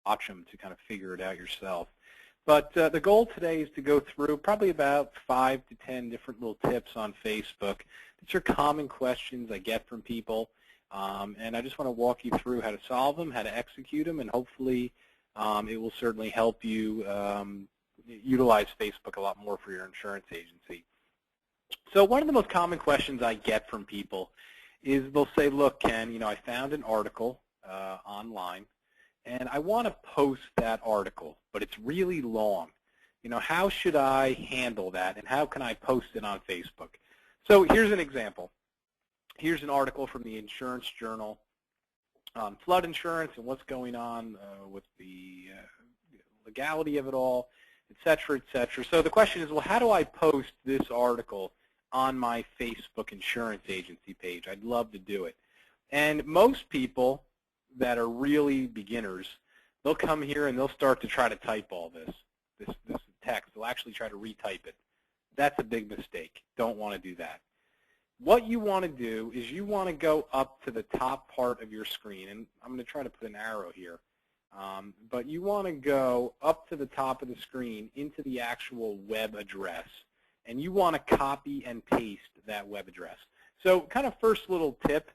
watch them to kind of figure it out yourself. But the goal today is to go through probably about 5 to 10 different little tips on Facebook. These are common questions I get from people, and I just want to walk you through how to solve them, how to execute them, and hopefully it will certainly help you utilize Facebook a lot more for your insurance agency. So one of the most common questions I get from people is they'll say, look, Ken, I found an article online, and I want to post that article, but it's really long. How should I handle that, and how can I post it on Facebook? So here's an example. Here's an article from the Insurance Journal on flood insurance and what's going on with the legality of it all, et cetera, et cetera. So the question is, well, how do I post this article on my Facebook insurance agency page? I'd love to do it. And most people that are really beginners, they'll come here and they'll start to try to type all this text. They'll actually try to retype it. That's a big mistake. Don't want to do that. What you want to do is you want to go up to the top part of your screen, and I'm going to try to put an arrow here, but you want to go up to the top of the screen into the actual web address, and you want to copy and paste that web address. So kind of first little tip,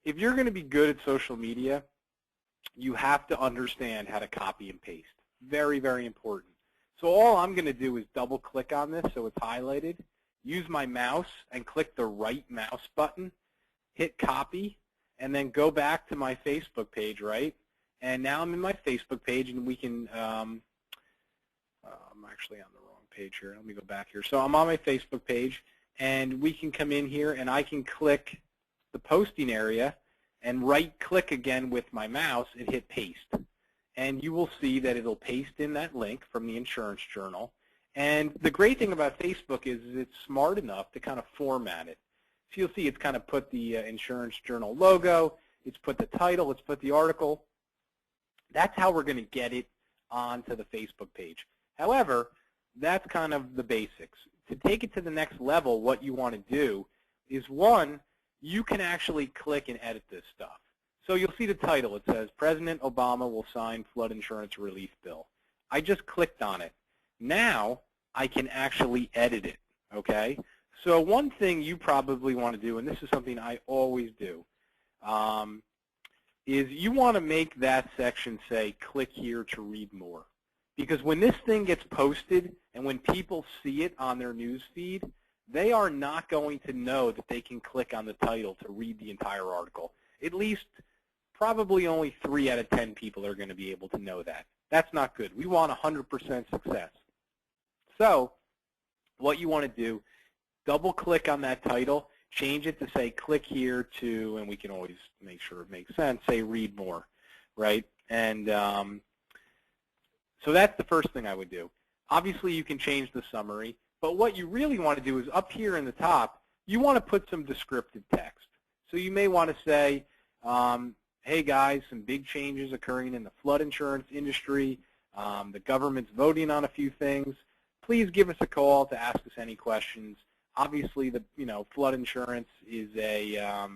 if you're going to be good at social media, you have to understand how to copy and paste. Very, very important. So all I'm going to do is double click on this so it's highlighted, use my mouse and click the right mouse button, hit copy, and then go back to my Facebook page, right? And now I'm in my Facebook page, and we can, I'm actually on the wrong page here. Let me go back here. So I'm on my Facebook page, and we can come in here, and I can click the posting area and right-click again with my mouse and hit paste. And you will see that it'll paste in that link from the Insurance Journal. And the great thing about Facebook is it's smart enough to kind of format it. So you'll see it's kind of put the Insurance Journal logo, it's put the title, it's put the article. That's how we're going to get it onto the Facebook page. However, that's kind of the basics. To take it to the next level, what you want to do is, one, you can actually click and edit this stuff. So you'll see the title. It says, President Obama will sign flood insurance relief bill. I just clicked on it. Now I can actually edit it, okay? So one thing you probably want to do, and this is something I always do, is you want to make that section say, click here to read more. Because when this thing gets posted and when people see it on their news feed, they are not going to know that they can click on the title to read the entire article. At least probably only 3 out of 10 people are going to be able to know that. That's not good. We want 100% success. So what you want to do, double-click on that title, change it to say click here to, and we can always make sure it makes sense, say read more, right? And so that's the first thing I would do. Obviously, you can change the summary, but what you really want to do is up here in the top, you want to put some descriptive text. So you may want to say, hey guys, some big changes occurring in the flood insurance industry. The government's voting on a few things. Please give us a call to ask us any questions. Obviously, the flood insurance is a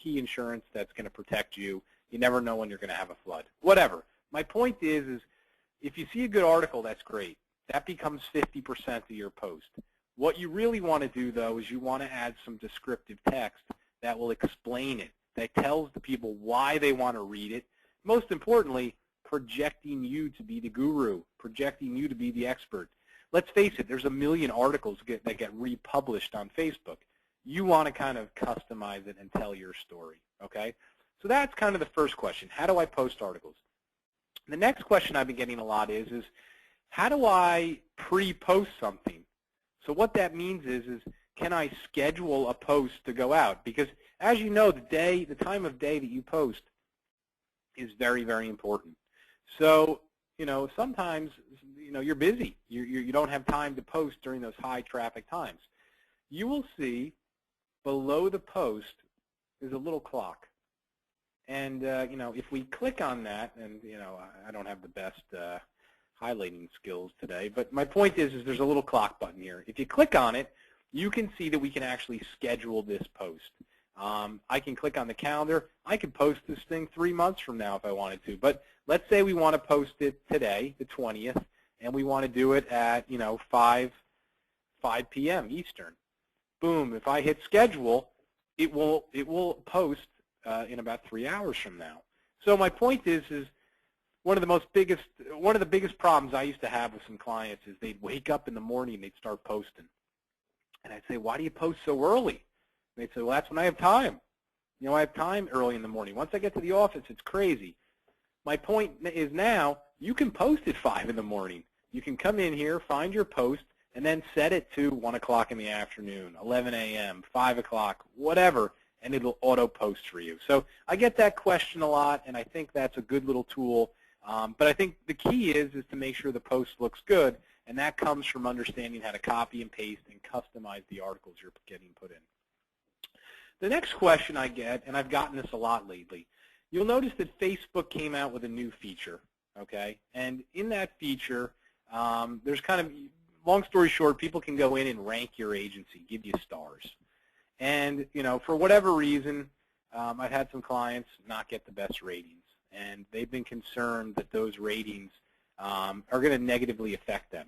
key insurance that's going to protect you. You never know when you're going to have a flood. Whatever. My point is if you see a good article, that's great. That becomes 50% of your post. What you really want to do, though, is you want to add some descriptive text that will explain it, that tells the people why they want to read it. Most importantly, projecting you to be the guru, projecting you to be the expert. Let's face it, there's a million articles that get republished on Facebook. You want to kind of customize it and tell your story, okay? So that's kind of the first question. How do I post articles? The next question I've been getting a lot is how do I pre-post something? So what that means is can I schedule a post to go out? Because as you know, the time of day that you post is very, very important. So, sometimes, you're busy. You don't have time to post during those high traffic times. You will see below the post is a little clock. And, if we click on that, and, I don't have the best highlighting skills today, but my point is there's a little clock button here. If you click on it, you can see that we can actually schedule this post. I can click on the calendar. I could post this thing 3 months from now if I wanted to. But let's say we want to post it today, the 20th, and we want to do it at 5 p.m. Eastern. Boom! If I hit schedule, it will post in about 3 hours from now. So my point is one of the biggest problems I used to have with some clients is they'd wake up in the morning and they'd start posting, and I'd say, why do you post so early? And they'd say, well, that's when I have time. I have time early in the morning. Once I get to the office, it's crazy. My point is now you can post at 5 in the morning. You can come in here, find your post, and then set it to 1 o'clock in the afternoon, 11 a.m., 5 o'clock, whatever, and it'll auto-post for you. So I get that question a lot, and I think that's a good little tool. But I think the key is to make sure the post looks good, and that comes from understanding how to copy and paste and customize the articles you're getting put in. The next question I get, and I've gotten this a lot lately, you'll notice that Facebook came out with a new feature, okay? And in that feature, there's kind of, long story short, people can go in and rank your agency, give you stars. And, for whatever reason, I've had some clients not get the best ratings, and they've been concerned that those ratings are going to negatively affect them.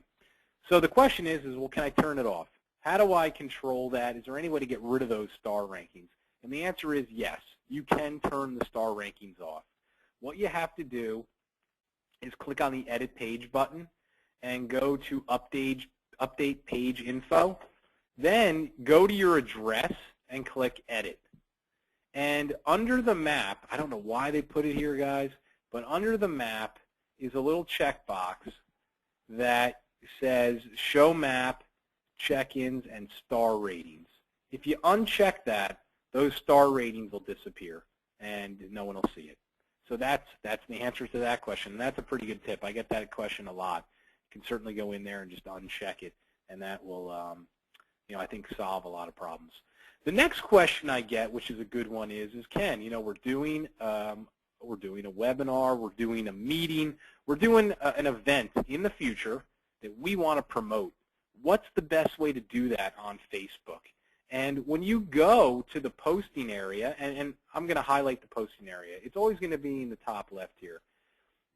So the question is, well, can I turn it off? How do I control that? Is there any way to get rid of those star rankings? And the answer is yes. You can turn the star rankings off. What you have to do is click on the Edit Page button and go to Update Page Info. Then go to your address and click Edit. And under the map, I don't know why they put it here, guys, but under the map is a little checkbox that says Show Map, Check-ins, and Star Ratings. If you uncheck that, those star ratings will disappear, and no one will see it. So that's the answer to that question, and that's a pretty good tip. I get that question a lot. You can certainly go in there and just uncheck it, and that will, I think, solve a lot of problems. The next question I get, which is a good one, is Ken, we're doing a webinar, we're doing a meeting, we're doing an event in the future that we want to promote. What's the best way to do that on Facebook? And when you go to the posting area, and I'm going to highlight the posting area, it's always going to be in the top left here.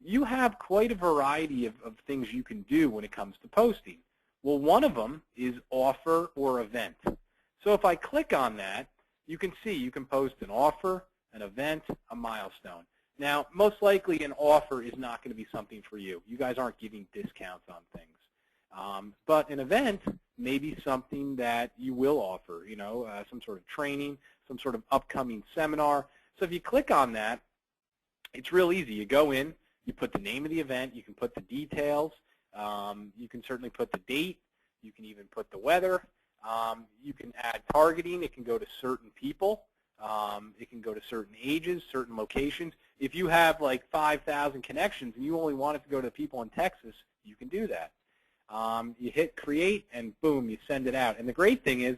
You have quite a variety of things you can do when it comes to posting. Well, one of them is offer or event. So if I click on that, you can see you can post an offer, an event, a milestone. Now, most likely an offer is not going to be something for you. You guys aren't giving discounts on things. But an event may be something that you will offer, some sort of training, some sort of upcoming seminar. So if you click on that, it's real easy. You go in, you put the name of the event, you can put the details, you can certainly put the date, you can even put the weather, you can add targeting, it can go to certain people, it can go to certain ages, certain locations. If you have like 5,000 connections and you only want it to go to people in Texas, you can do that. You hit create and boom, you send it out. And the great thing is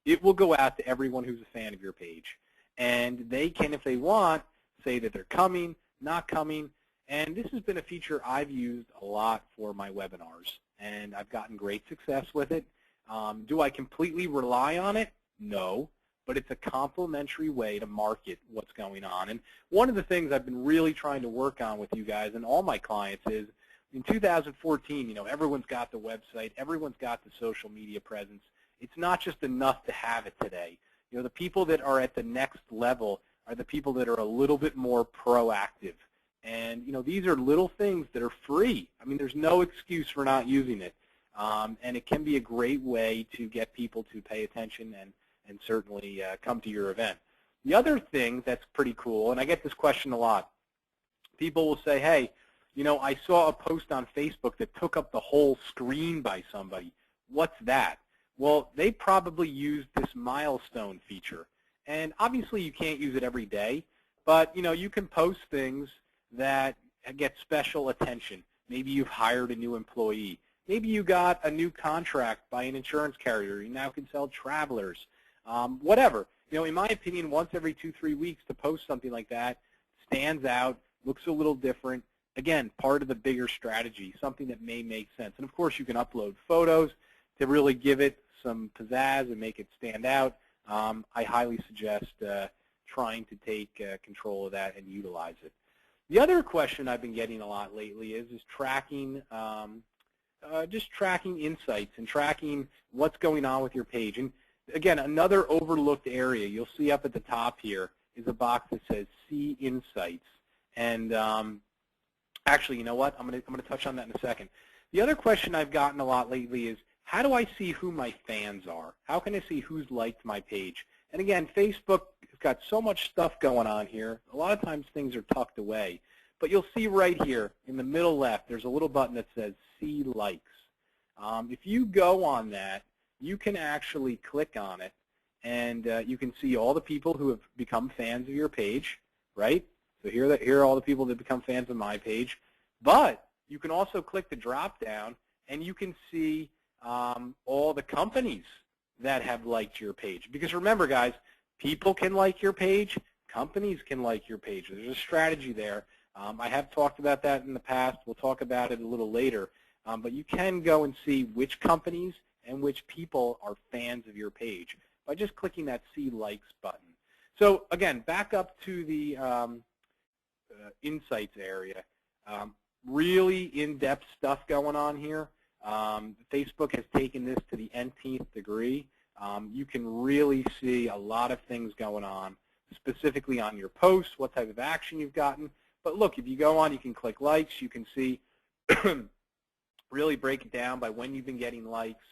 it will go out to everyone who's a fan of your page. And they can, if they want, say that they're coming, not coming. And this has been a feature I've used a lot for my webinars. And I've gotten great success with it. Do I completely rely on it? No. But it's a complementary way to market what's going on. And one of the things I've been really trying to work on with you guys and all my clients is in 2014, everyone's got the website, everyone's got the social media presence. It's not just enough to have it today. The people that are at the next level are the people that are a little bit more proactive. And, these are little things that are free. I mean, there's no excuse for not using it. And it can be a great way to get people to pay attention and certainly come to your event. The other thing that's pretty cool, and I get this question a lot, people will say, hey, I saw a post on Facebook that took up the whole screen by somebody. What's that? Well, they probably used this milestone feature. And obviously you can't use it every day, but you can post things that get special attention. Maybe you've hired a new employee. Maybe you got a new contract by an insurance carrier. You now can sell travelers. Whatever. In my opinion, once every 2-3 weeks to post something like that stands out, looks a little different. Again, part of the bigger strategy, something that may make sense. And of course, you can upload photos to really give it some pizzazz and make it stand out. I highly suggest trying to take control of that and utilize it. The other question I've been getting a lot lately is tracking, just tracking insights and tracking what's going on with your page. And again, another overlooked area you'll see up at the top here is a box that says See Insights. And actually, you know what? I'm going to touch on that in a second. The other question I've gotten a lot lately is, how do I see who my fans are? How can I see who's liked my page? And again, Facebook has got so much stuff going on here. A lot of times things are tucked away. But you'll see right here in the middle left, there's a little button that says See Likes. If you go on that, you can actually click on it, and you can see all the people who have become fans of your page, right? So here are all the people that become fans of my page. But you can also click the drop down, and you can see all the companies that have liked your page. Because remember, guys, people can like your page, companies can like your page. There's a strategy there. I have talked about that in the past. We'll talk about it a little later. But you can go and see which companies and which people are fans of your page by just clicking that See Likes button. So again, back up to the Insights area. Really in-depth stuff going on here. Facebook has taken this to the nth degree. You can really see a lot of things going on, specifically on your posts, what type of action you've gotten. But look, if you go on, you can click likes. You can see, really break it down by when you've been getting likes,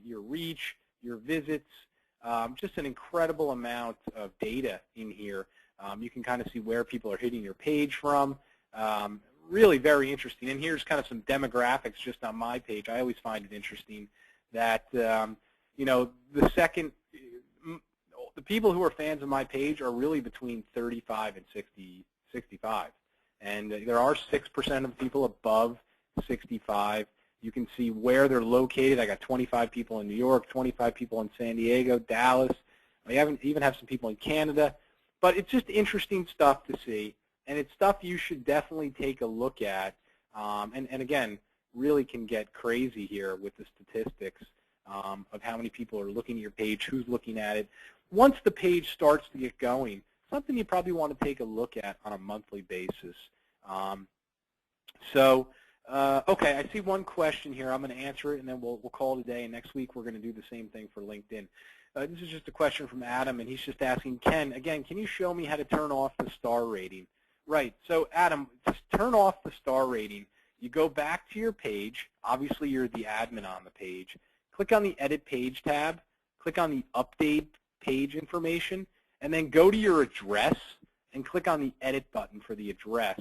your reach, your visits, just an incredible amount of data in here. You can kind of see where people are hitting your page from. Really very interesting. And here's kind of some demographics just on my page. I always find it interesting that, you know, the people who are fans of my page are really between 35 and 65. And there are 6% of people above 65. You can see where they're located. I got 25 people in New York, 25 people in San Diego, Dallas. I even have some people in Canada. But it's just interesting stuff to see. And it's stuff you should definitely take a look at. And again, really can get crazy here with the statistics of how many people are looking at your page, who's looking at it. Once the page starts to get going, something you probably want to take a look at on a monthly basis. Okay, I see one question here. I'm going to answer it, and then we'll call it a day. And next week, we're going to do the same thing for LinkedIn. This is just a question from Adam, and he's just asking, Ken, again, can you show me how to turn off the star rating? Right. So, Adam, to turn off the star rating, you go back to your page. Obviously, you're the admin on the page. Click on the Edit Page tab. Click on the Update Page Information, and then go to your address and click on the Edit button for the address.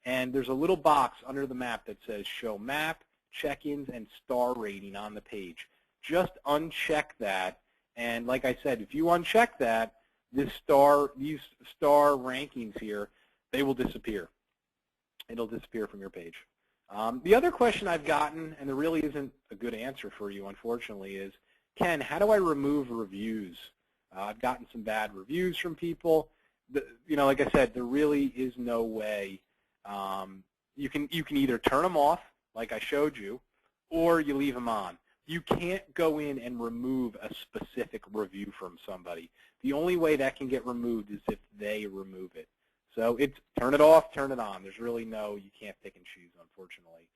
And there's a little box under the map that says Show Map, Check-ins, and Star Rating on the page. Just uncheck that. And like I said, if you uncheck that, these star rankings here, they will disappear. It'll disappear from your page. The other question I've gotten, and there really isn't a good answer for you, unfortunately, is, Ken, how do I remove reviews? I've gotten some bad reviews from people. You know, like I said, there really is no way. You can either turn them off, like I showed you, or you leave them on. You can't go in and remove a specific review from somebody. The only way that can get removed is if they remove it. So it's turn it off, turn it on. There's really no, you can't pick and choose, unfortunately.